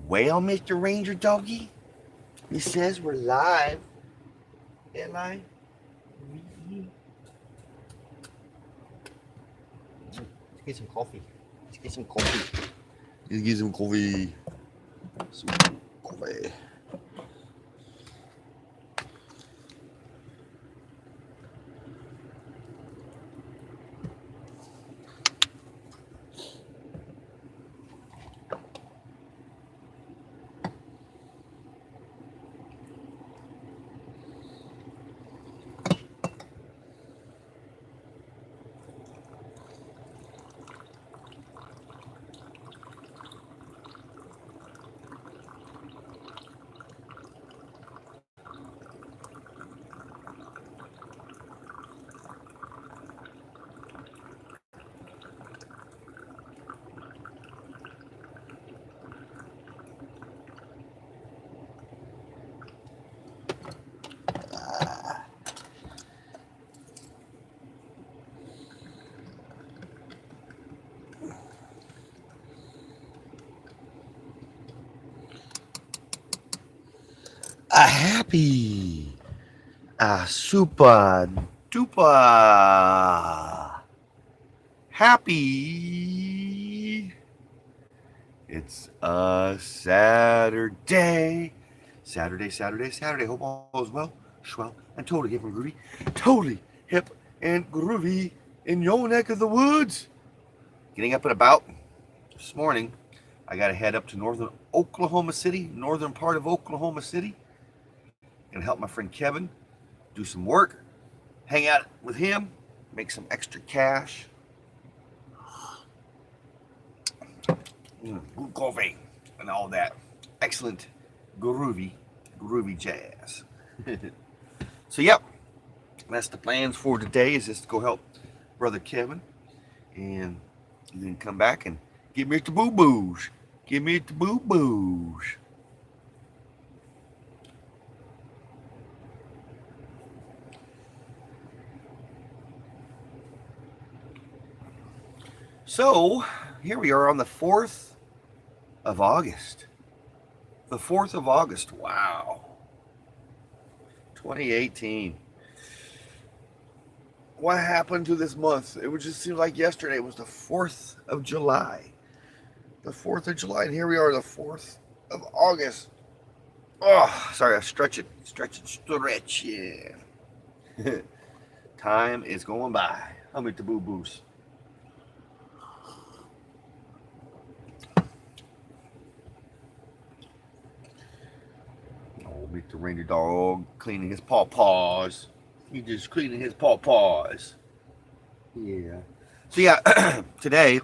Well, Mr. Ranger Doggy, he says we're live. L-I. Let's get some coffee. Let's get some coffee. Let's get some coffee. Some coffee. A happy, a super duper happy. It's a Saturday. Saturday. Hope all is well, swell, and totally hip and groovy. Totally hip and groovy in your neck of the woods. Getting up and about this morning. I got to head up to northern Oklahoma City, northern part of Oklahoma City, and help my friend Kevin do some work, hang out with him, make some extra cash. Good coffee and all that. Excellent groovy jazz. So, yep, that's the plans for today is just to go help Brother Kevin and then come back and get me the boo-boos. Give me the boo-boos. So, here we are on the 4th of August. The 4th of August. Wow. 2018. What happened to this month? It would just seem like yesterday was the 4th of July. The 4th of July, and here we are, the 4th of August. Oh, sorry, I stretch it. Yeah. Time is going by. I'll make the boo-boos. Oh, Mr. Ranger Dog cleaning his paws. He just cleaning his paws. Yeah. So yeah, today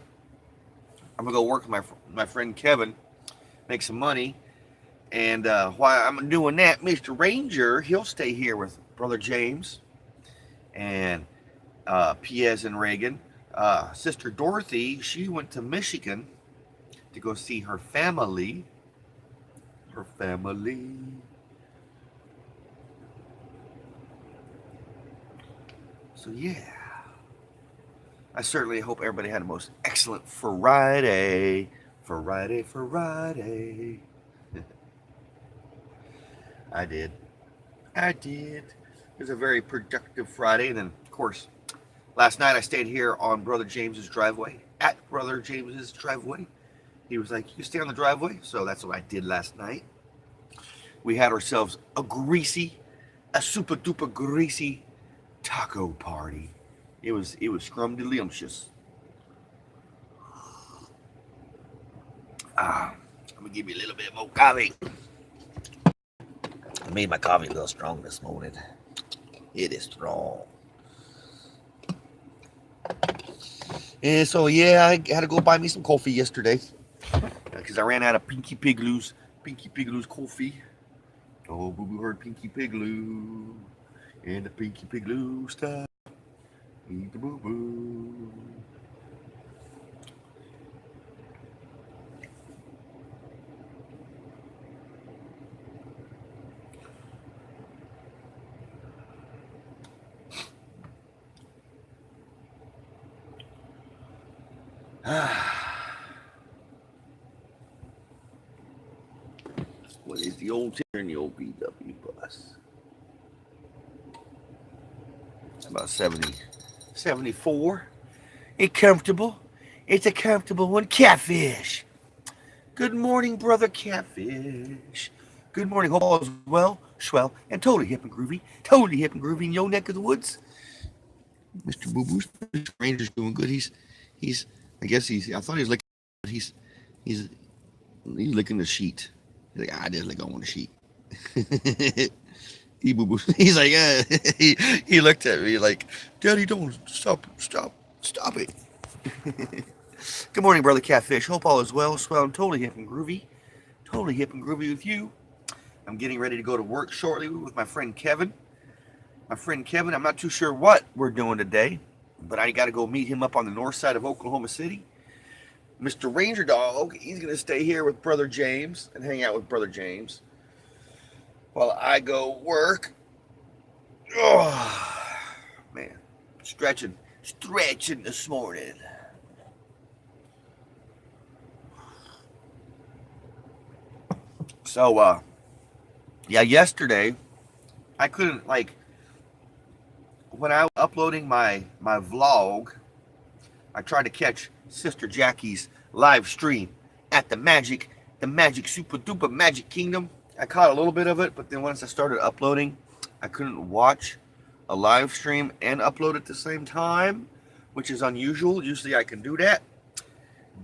I'm gonna go work with my friend Kevin, make some money, and while I'm doing that, Mr. Ranger he'll stay here with Brother James and Piez and Reagan. Sister Dorothy she went to Michigan to go see her family. Her family. So yeah. I certainly hope everybody had a most excellent Friday. Friday. I did. It was a very productive Friday. And then, of course, last night I stayed here on Brother James's driveway. At Brother James's driveway. He was like, you stay on the driveway? So that's what I did last night. We had ourselves a super duper greasy taco party. It was scrumdiddlyumptious. I'm gonna give you a little bit more coffee. I made my coffee a little strong this morning. It is strong. And so yeah, I had to go buy me some coffee yesterday because I ran out of Pinky Pigloo's coffee. Oh, boo boo heard Pinky Pigloo and the Pinky Pigloo stuff. Eat the boo boo. What is the old tier and the old VW bus? About 70, 74. It's comfortable. It's a comfortable one. Catfish. Good morning, brother Catfish. Good morning. Hope all is well, swell, and totally hip and groovy. Totally hip and groovy in your neck of the woods. Mr. Boo Boo's Ranger's doing good. He's. I guess he's. I thought he was licking. He's licking the sheet. He's like, I just lick on the sheet. He Boo Boo. He's like, he looked at me like, Daddy, don't stop it. Good morning, brother Catfish. Hope all is well, swell, and totally hip and groovy. Totally hip and groovy with you. I'm getting ready to go to work shortly with my friend Kevin. I'm not too sure what we're doing today, but I got to go meet him up on the north side of Oklahoma City. Mr. Ranger Dog, he's going to stay here with Brother James and hang out with Brother James while I go work. Oh, man. Stretching this morning. So, yesterday, I couldn't, when I was uploading my vlog, I tried to catch Sister Jackie's live stream at the Magic Super Duper Magic Kingdom. I caught a little bit of it, but then once I started uploading, I couldn't watch a live stream and upload at the same time, which is unusual. Usually I can do that,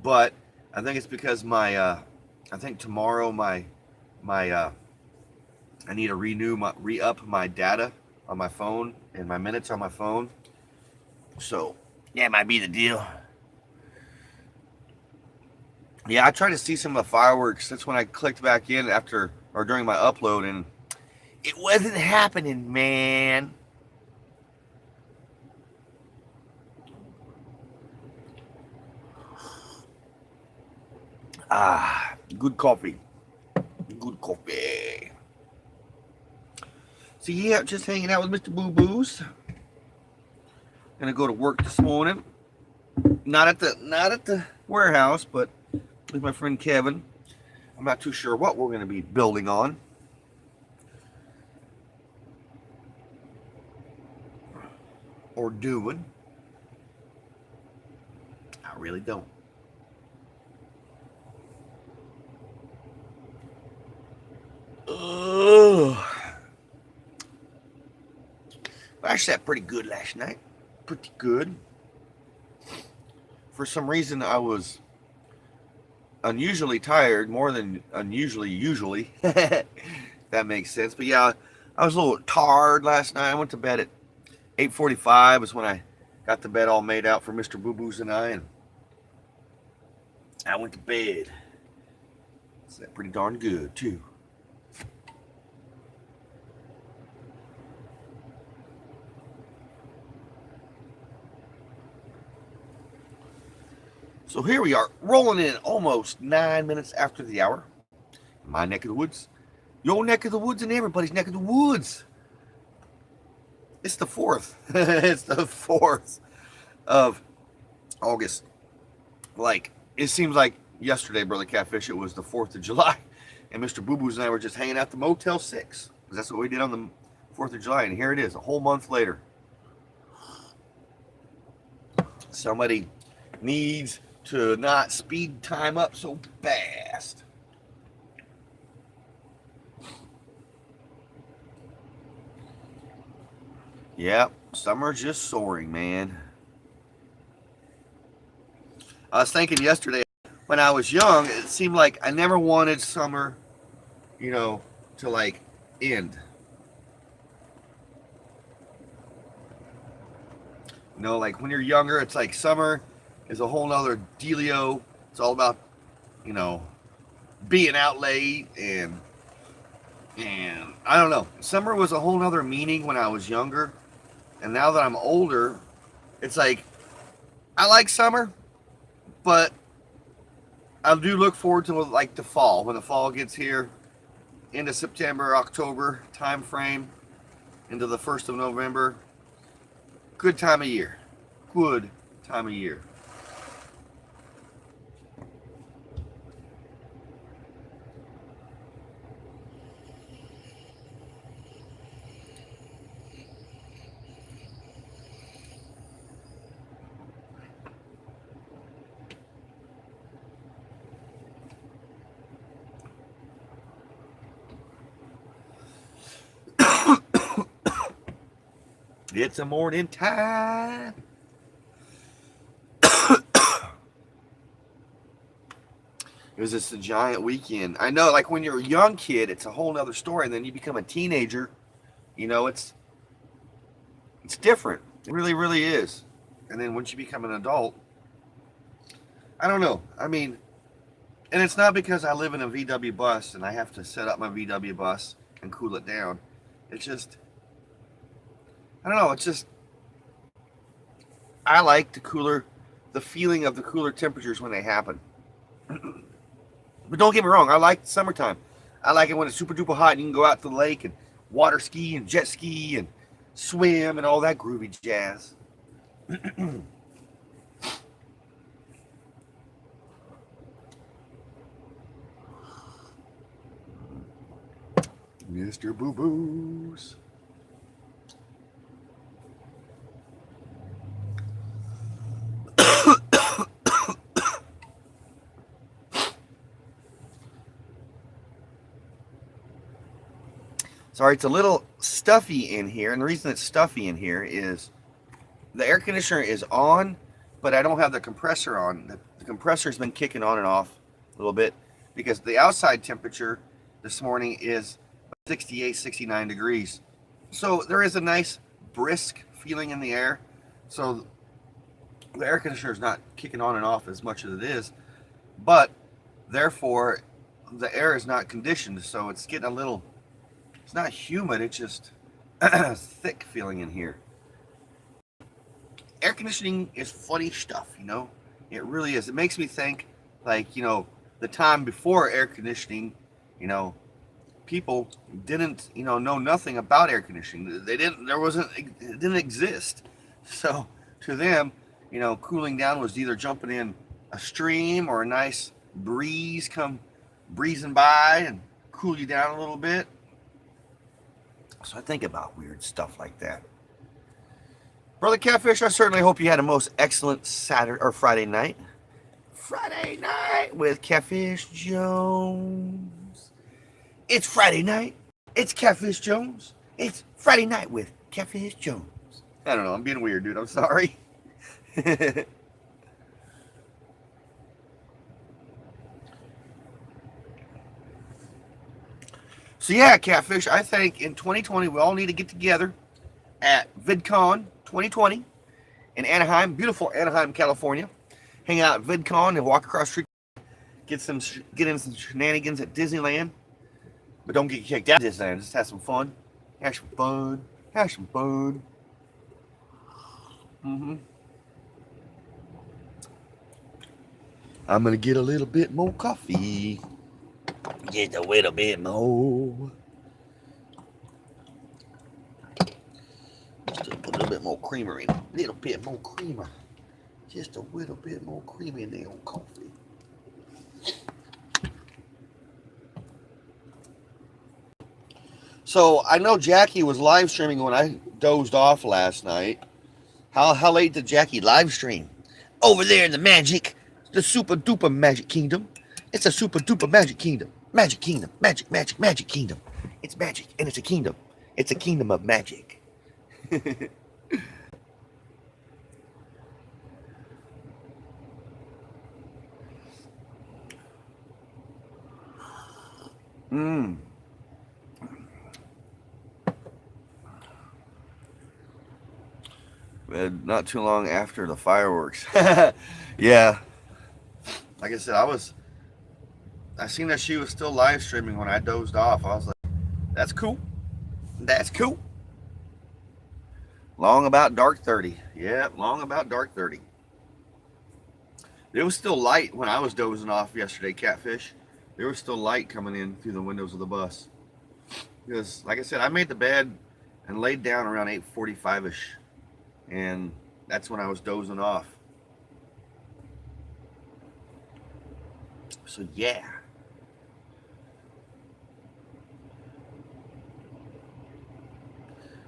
but I think it's because I think tomorrow I need to re-up my data on my phone and my minutes on my phone. So that might be the deal. Yeah, I tried to see some of the fireworks. That's when I clicked back in during my upload, and it wasn't happening, man. Good coffee. So yeah, just hanging out with Mr. Boo Boo's. Gonna go to work this morning. Not at the warehouse, but with my friend Kevin. I'm not too sure what we're gonna be building on. Or doing. I really don't. But I slept pretty good last night. Pretty good. For some reason, I was unusually tired, more than usually. That makes sense. But yeah, I was a little tired last night. I went to bed at 8:45 is when I got the bed all made out for Mr. Boo Boo's and I went to bed. Slept pretty darn good, too. So here we are, rolling in almost 9 minutes after the hour. My neck of the woods, your neck of the woods, and everybody's neck of the woods. It's the 4th. It's the 4th of August. It seems like yesterday, Brother Catfish, it was the 4th of July. And Mr. Boo Boo's and I were just hanging out at the Motel 6. Because that's what we did on the 4th of July. And here it is, a whole month later. Somebody needs to not speed time up so fast. Yep, summer's just soaring, man. I was thinking yesterday, when I was young, it seemed like I never wanted summer, to end. When you're younger, it's like summer is a whole nother dealio. It's all about, being out late and I don't know. Summer was a whole nother meaning when I was younger. And now that I'm older, it's like, I like summer, but I do look forward to the fall. When the fall gets here, into September, October time frame, into the 1st of November. Good time of year. Good time of year. It's a morning time. It was just a giant weekend. I know, like when you're a young kid, it's a whole nother story. And then you become a teenager, it's different. It really, really is. And then once you become an adult, I don't know. I mean, and it's not because I live in a VW bus and I have to set up my VW bus and cool it down. It's just, I don't know. It's just, I like the feeling of the cooler temperatures when they happen. But don't get me wrong, I like summertime. I like it when it's super duper hot and you can go out to the lake and water ski and jet ski and swim and all that groovy jazz. Mr. Boo Boos. Sorry, it's a little stuffy in here, and the reason it's stuffy in here is the air conditioner is on, but I don't have the compressor on. The compressor's been kicking on and off a little bit because the outside temperature this morning is 68, 69 degrees. So there is a nice brisk feeling in the air. So the air conditioner is not kicking on and off as much as it is, but therefore the air is not conditioned. So it's getting a little, it's not humid, it's just thick feeling in here. Air conditioning is funny stuff, It really is. It makes me think, like, the time before air conditioning, people didn't, know nothing about air conditioning. It didn't exist. So to them, cooling down was either jumping in a stream or a nice breeze come breezing by and cool you down a little bit. So I think about weird stuff like that. Brother Catfish, I certainly hope you had a most excellent Saturday or Friday night. Friday night with Catfish Jones. It's Friday night. It's Catfish Jones. It's Friday night with Catfish Jones. I don't know. I'm being weird, dude. I'm sorry. So yeah, Catfish, I think in 2020 we all need to get together at VidCon 2020 in Anaheim, beautiful Anaheim, California. Hang out at VidCon and walk across the street, get in some shenanigans at Disneyland. But don't get kicked out of Disneyland, just have some fun. Have some fun. Have some fun. I'm going to get a little bit more coffee. Just a little bit more. Just a little bit more creamer in it. A little bit more creamer. Just a little bit more creamer in there on coffee. So I know Jackie was live streaming when I dozed off last night. How late did Jackie live stream? Over there in the super duper magic kingdom. It's a super duper magic kingdom. Magic kingdom. Magic kingdom. It's magic and it's a kingdom. It's a kingdom of magic. Not too long after the fireworks. Yeah. Like I said, I seen that she was still live streaming when I dozed off. I was like, that's cool. That's cool. Long about dark 30. Yeah, long about dark 30. It was still light when I was dozing off yesterday, Catfish. There was still light coming in through the windows of the bus. Because, like I said, I made the bed and laid down around 8:45-ish. And that's when I was dozing off. So, yeah.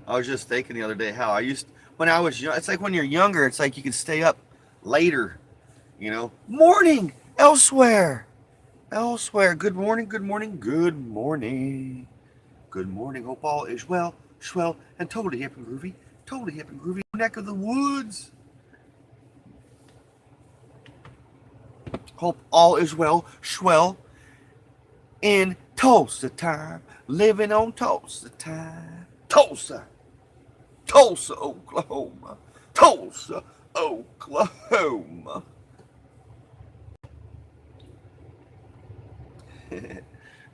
I was just thinking the other day how when I was young, it's like when you're younger, it's like you can stay up later, Morning, elsewhere. Good morning. Good morning. Hope all is well, swell, and totally hip and groovy. Totally hip and groovy neck of the woods. Hope all is well, swell in Tulsa time. Living on Tulsa time. Tulsa, Oklahoma. Tulsa, Oklahoma.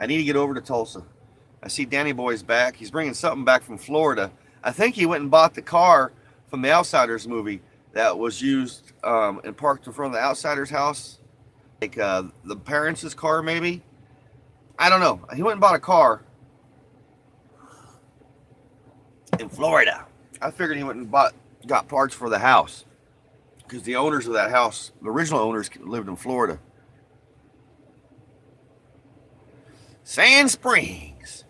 I need to get over to Tulsa. I see Danny Boy's back. He's bringing something back from Florida. I think he went and bought the car from the Outsiders movie that was used and parked in front of the Outsiders house. Like the parents' car, maybe. I don't know. He went and bought a car in Florida. I figured he went and got parts for the house because the owners of that house, the original owners, lived in Florida. Sand Springs.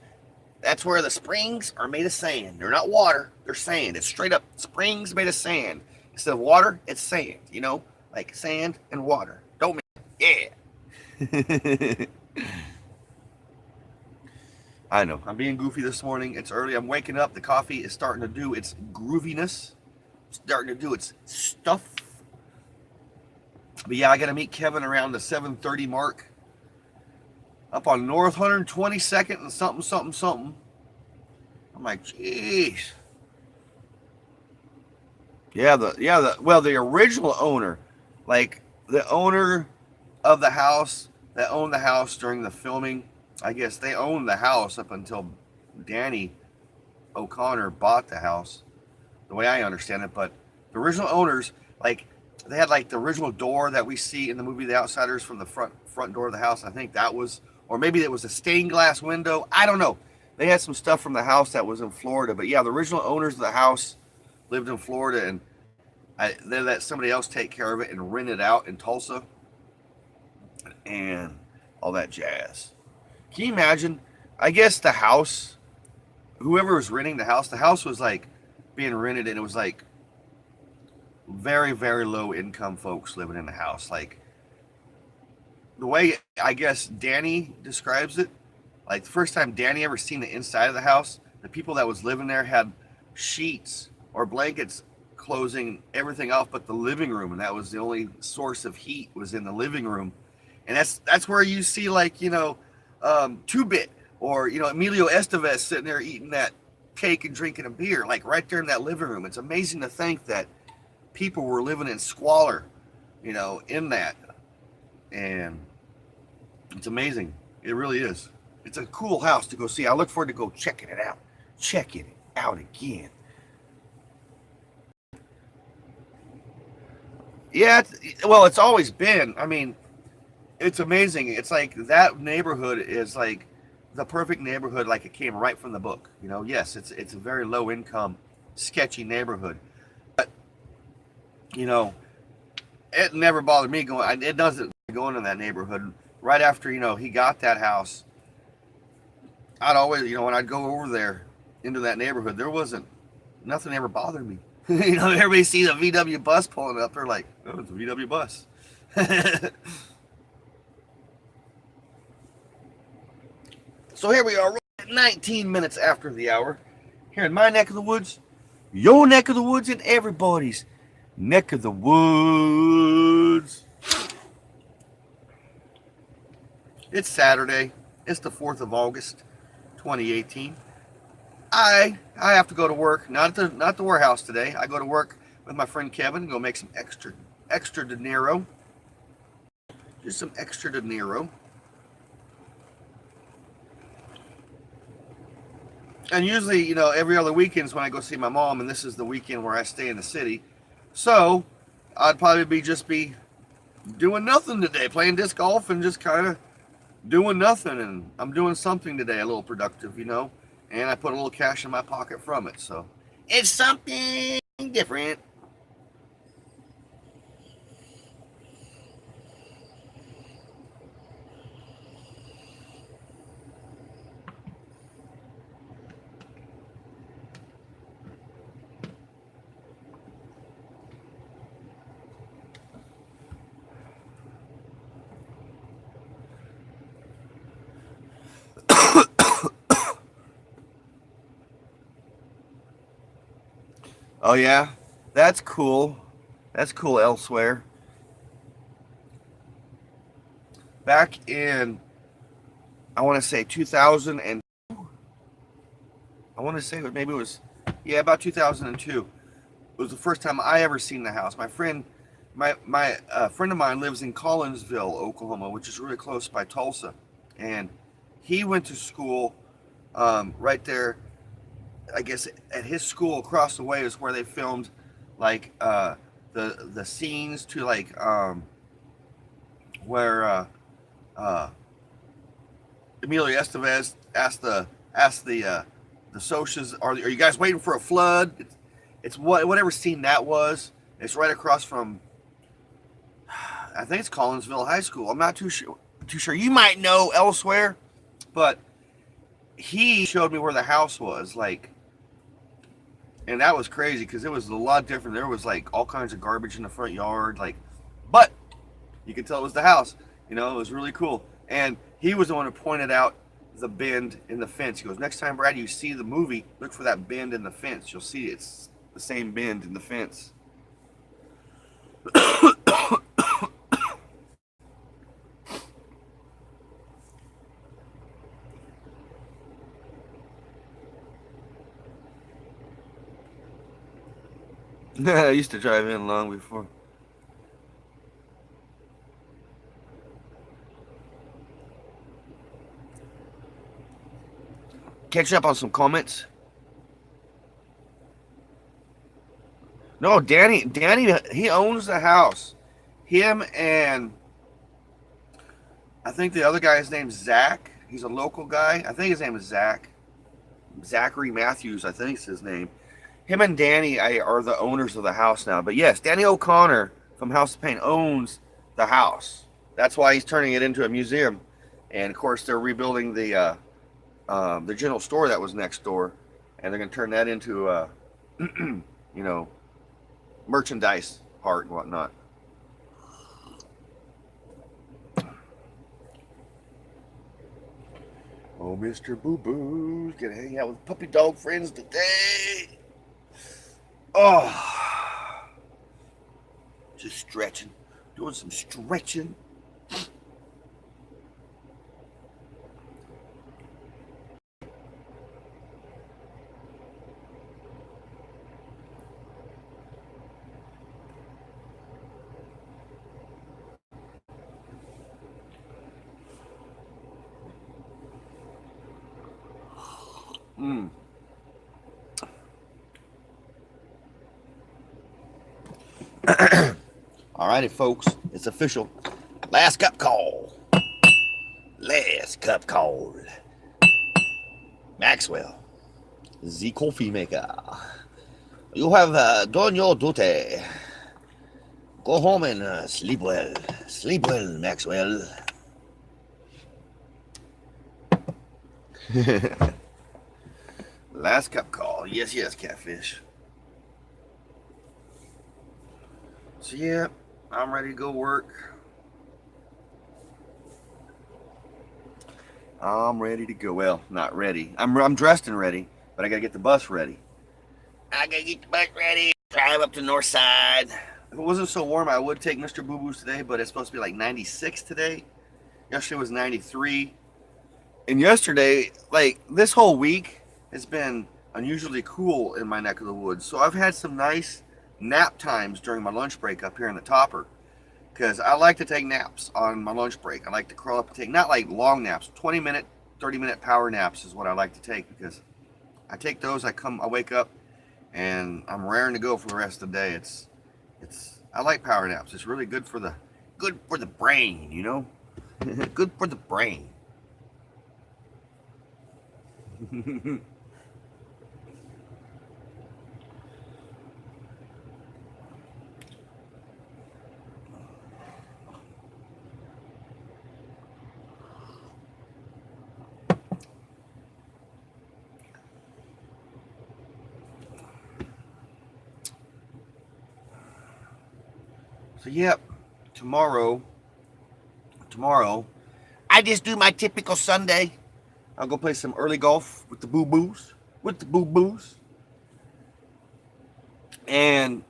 That's where the springs are made of sand. They're not water. They're sand. It's straight up springs made of sand. Instead of water, it's sand. You know, like sand and water. Don't mix. Yeah. I know. I'm being goofy this morning. It's early. I'm waking up. The coffee is starting to do its grooviness. Starting to do its stuff. But yeah, I got to meet Kevin around the 7:30 mark. Up on North 122nd and something. I'm like, jeez. The original owner, like the owner of the house that owned the house during the filming, I guess they owned the house up until Danny O'Connor bought the house, the way I understand it. But the original owners, like, they had like the original door that we see in the movie The Outsiders from the front door of the house. I think that was, or maybe it was a stained glass window. I don't know. They had some stuff from the house that was in Florida. But yeah, the original owners of the house lived in Florida, and they let somebody else take care of it and rent it out in Tulsa and all that jazz. Can you imagine? I guess the house, whoever was renting the house was like being rented, and it was like very, very low income folks living in the house. Like the way I guess Danny describes it, like the first time Danny ever seen the inside of the house, the people that was living there had sheets or blankets closing everything off but the living room, and that was the only source of heat was in the living room. And that's where you see, like, you know, Two-Bit or, you know, Emilio Estevez sitting there eating that cake and drinking a beer, like right there in that living room. It's amazing to think that people were living in squalor, you know, in that. And it's amazing. It really is. It's a cool house to go see. I look forward to go checking it out. Checking it out again. Yeah, it's always been. I mean, it's amazing. It's like that neighborhood is like the perfect neighborhood, like it came right from the book. You know, yes, it's a very low income, sketchy neighborhood. But, you know, it never bothered me going. It doesn't go into that neighborhood. Right after, you know, he got that house, I'd always, you know, when I'd go over there into that neighborhood, there wasn't, nothing ever bothered me. You know, everybody sees a VW bus pulling up, they're like, oh, it's a VW bus. So here we are, 19 minutes after the hour, here in my neck of the woods, your neck of the woods, and everybody's neck of the woods. It's Saturday. It's the 4th of August, 2018. I have to go to work, not the warehouse today. I go to work with my friend Kevin, go make some extra dinero. Just some extra dinero. And usually, you know, every other weekend is when I go see my mom, and this is the weekend where I stay in the city. So I'd probably be doing nothing today, playing disc golf and just kind of doing nothing. And I'm doing something today, a little productive, you know. And I put a little cash in my pocket from it. So it's something different. Oh yeah, that's cool. That's cool. Elsewhere, back in I want to say 2000 and I want to say maybe it was yeah about 2002. It was the first time I ever seen the house. My friend of mine lives in Collinsville, Oklahoma, which is really close by Tulsa, and he went to school right there. I guess at his school across the way is where they filmed like the scenes to like where uh, Emilio Estevez asked the Socs, are you guys waiting for a flood? It's whatever scene that was. It's right across from I think it's Collinsville High School. I'm not too sure. Too sure. You might know elsewhere, but he showed me where the house was, like, and that was crazy because it was a lot different. There was like all kinds of garbage in the front yard, like, but you could tell it was the house. You know, it was really cool. And he was the one who pointed out the bend in the fence. He goes, next time, Brad, you see the movie, look for that bend in the fence. You'll see it's the same bend in the fence. I used to drive in long before. Catching up on some comments. No, Danny, he owns the house. Him and I think the other guy's name's Zach. He's a local guy. I think his name is Zach. Zachary Matthews, I think is his name. Him and Danny are the owners of the house now. But yes, Danny O'Connor from House of Pain owns the house. That's why he's turning it into a museum. And of course, they're rebuilding the general store that was next door, and they're going to turn that into you know, merchandise part and whatnot. Oh, Mr. Boo Boo's gonna hang out with puppy dog friends today. Oh, just stretching, doing some stretching. Mm. All righty, folks, it's official. Last cup call. Last cup call. Maxwell, the coffee maker. You have done your duty. Go home and sleep well. Sleep well, Maxwell. Last cup call. Yes, yes, catfish. So yeah, I'm ready to go work. I'm ready to go. Well, not ready. I'm dressed and ready, but I gotta get the bus ready. I gotta get the bus ready. Drive up to the north side. If it wasn't so warm, I would take Mr. Boo Boo's today, but it's supposed to be like 96 today. Yesterday was 93. And yesterday, like this whole week, has been unusually cool in my neck of the woods. So I've had some nice nap times during my lunch break up here in the topper. Because I like to take naps on my lunch break. I like to crawl up and take, not like long naps, 20-minute, 30-minute power naps is what I like to take. Because I take those, I wake up, and I'm raring to go for the rest of the day. I like power naps. It's really good for the brain, you know? Good for the brain. So yep, tomorrow, I just do my typical Sunday. I'll go play some early golf with the Boo Boos. And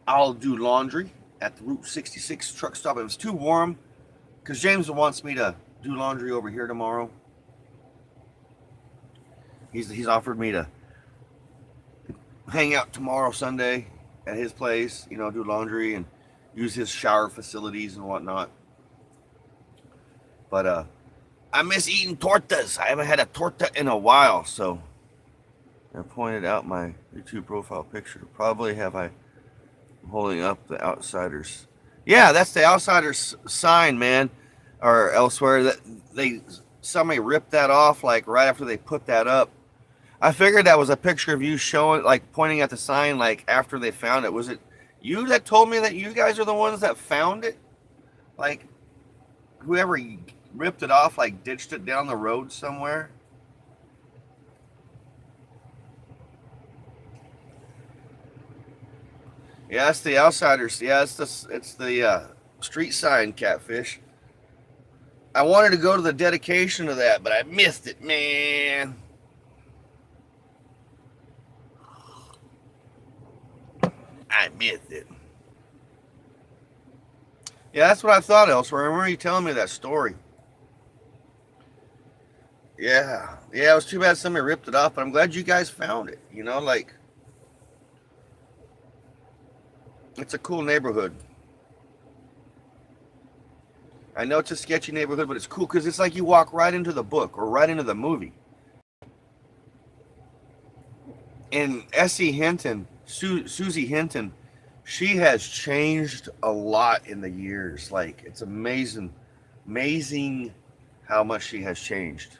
I'll do laundry at the Route 66 truck stop. It was too warm because James wants me to do laundry over here tomorrow. He's offered me to hang out tomorrow, Sunday, at his place, you know, do laundry and use his shower facilities and whatnot. But I miss eating tortas. I haven't had a torta in a while, so I pointed out my YouTube profile picture. Probably have I holding up the Outsiders. Yeah, that's the Outsiders sign, man, or elsewhere. That somebody ripped that off like right after they put that up. I figured that was a picture of you showing, like pointing at the sign, like after they found it. Was it you that told me that you guys are the ones that found it? Like whoever ripped it off, like ditched it down the road somewhere? Yeah, it's the Outsiders. Yeah, it's the street sign, Catfish. I wanted to go to the dedication of that, but I missed it, man. I missed it. Yeah, that's what I thought, Elsewhere. I remember you telling me that story. Yeah, it was too bad somebody ripped it off, but I'm glad you guys found it. You know, like it's a cool neighborhood. I know it's a sketchy neighborhood, but it's cool because it's like you walk right into the book or right into the movie. And Essie Hinton, Susie Hinton, she has changed a lot in the years. Like it's amazing how much she has changed.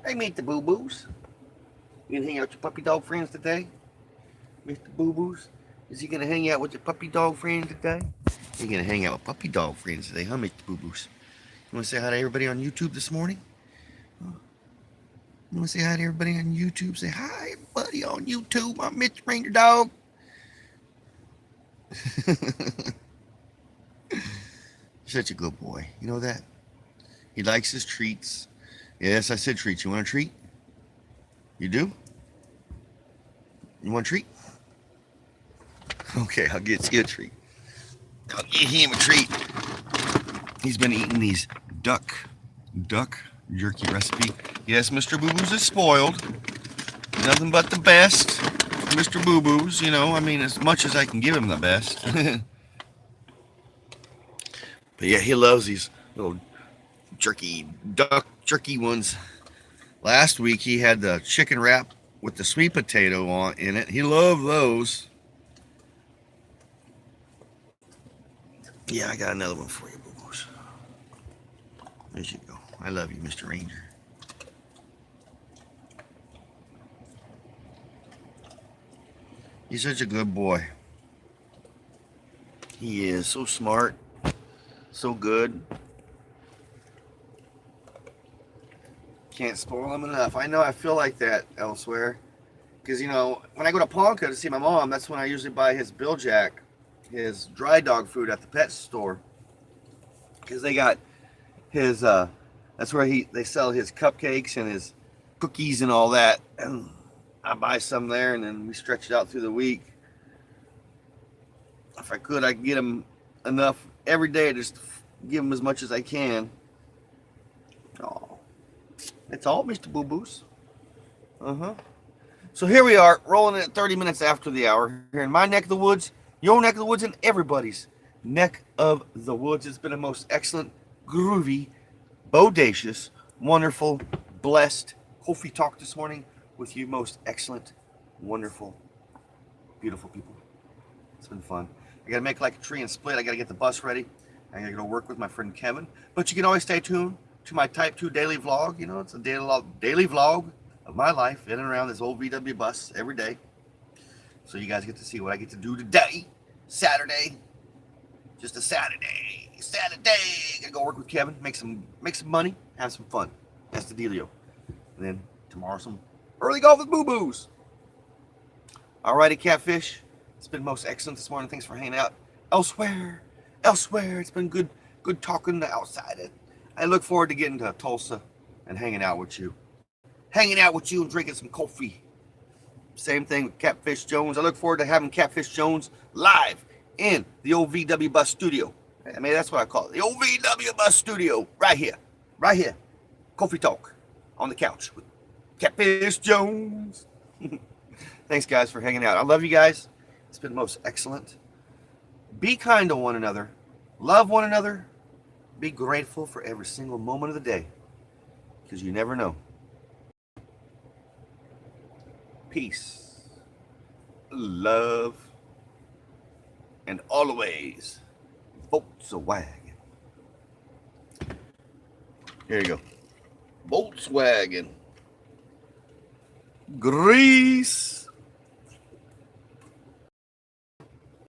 Hey, meet the boo boos. You gonna hang out with your puppy dog friends today, Mr. Boo Boos? Is he gonna hang out with your puppy dog friends today? He's gonna hang out with puppy dog friends today, huh, Mr. Boo Boos? You wanna say hi to everybody on YouTube this morning? Huh? You wanna say hi to everybody on YouTube? Say hi, everybody on YouTube. I'm Mr. Ranger Dog. Such a good boy. You know that? He likes his treats. Yes, I said treats. You want a treat? You do? You want a treat? Okay, I'll get you a treat. I'll get him a treat. He's been eating these duck jerky recipe. Yes, Mr. Boo Boos is spoiled. Nothing but the best. Mr. Boo Boos, you know, I mean, as much as I can give him the best. But yeah, he loves these little duck jerky ones. Last week he had the chicken wrap with the sweet potato on in it. He loved those. Yeah, I got another one for you, Boo Boos. There you go. I love you, Mr. Ranger. He's such a good boy. He is so smart, so good. Can't spoil him enough. I know I feel like that elsewhere. Because, you know, when I go to Ponca to see my mom, that's when I usually buy his Bill Jack, his dry dog food at the pet store. Because they got his, that's where they sell his cupcakes and his cookies and all that. And I buy some there and then we stretch it out through the week. If I could, I could get him enough every day, just give him as much as I can. Oh. It's all Mr. Boo Boos. So here we are, rolling at 30 minutes after the hour. Here in my neck of the woods, your neck of the woods, and everybody's neck of the woods. It's been a most excellent, groovy, bodacious, wonderful, blessed coffee talk this morning with you most excellent, wonderful, beautiful people. It's been fun. I got to make like a tree and split. I got to get the bus ready. I got to go work with my friend Kevin. But you can always stay tuned to my Type 2 daily vlog. You know, it's a daily vlog of my life in and around this old VW bus every day. So you guys get to see what I get to do today, Saturday. Just a Saturday. Gotta go work with Kevin, make some money, have some fun. That's the dealio. And then tomorrow some early golf with Boo Boos. Alrighty, Catfish. It's been most excellent this morning. Thanks for hanging out. Elsewhere. It's been good talking to outside. I look forward to getting to Tulsa and hanging out with you. And drinking some coffee. Same thing with Catfish Jones. I look forward to having Catfish Jones live in the old VW Bus Studio. I mean, that's what I call it. The old VW Bus Studio. Right here. Coffee talk on the couch with Catfish Jones. Thanks, guys, for hanging out. I love you guys. It's been most excellent. Be kind to one another. Love one another. Be grateful for every single moment of the day, because you never know. Peace, love, and always Volkswagen. Here you go. Volkswagen. Grease.